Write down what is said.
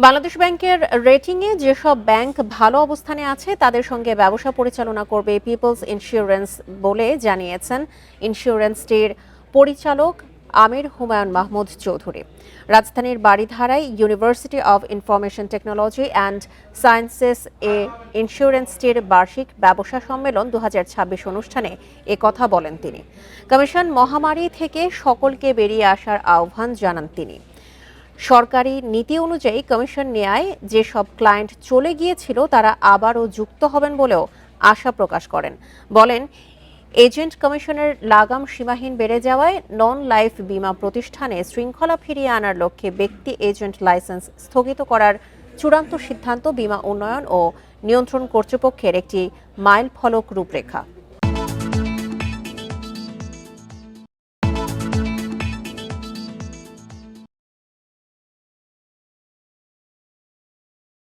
বাংলাদেশ ব্যাংকের রেটিংয়ে যেসব ব্যাংক ভালো অবস্থানে আছে তাদের সঙ্গে ব্যবসা পরিচালনা করবে পিপলস ইন্স্যুরেন্স বলে জানিয়েছেন ইন্স্যুরেন্সটির পরিচালক আমির হুমায়ুন মাহমুদ চৌধুরী। রাজধানীর বারিধারায় university of information technology and sciences এ ইন্স্যুরেন্সটির বার্ষিক ব্যবসা সম্মেলন 2026 অনুষ্ঠানে কথা বলেন তিনি। কমিশন মহামারী থেকে সকলকে বেরিয়ে আসার আহ্বান জানান তিনি। সরকারি নীতি অনুযায়ী কমিশন নেয়ায় যেসব ক্লায়েন্ট চলে গিয়েছিল তারা আবারও যুক্ত হবেন বলেও আশা প্রকাশ করেন। বলেন, এজেন্ট কমিশনের লাগাম সীমাহীন বেড়ে যাওয়ায় নন লাইফ বীমা প্রতিষ্ঠানে শৃঙ্খলা ফিরিয়ে আনার লক্ষ্যে ব্যক্তি এজেন্ট লাইসেন্স স্থগিত করার চূড়ান্ত সিদ্ধান্ত বীমা উন্নয়ন ও নিয়ন্ত্রণ কর্তৃপক্ষের একটি মাইলফলক রূপরেখা।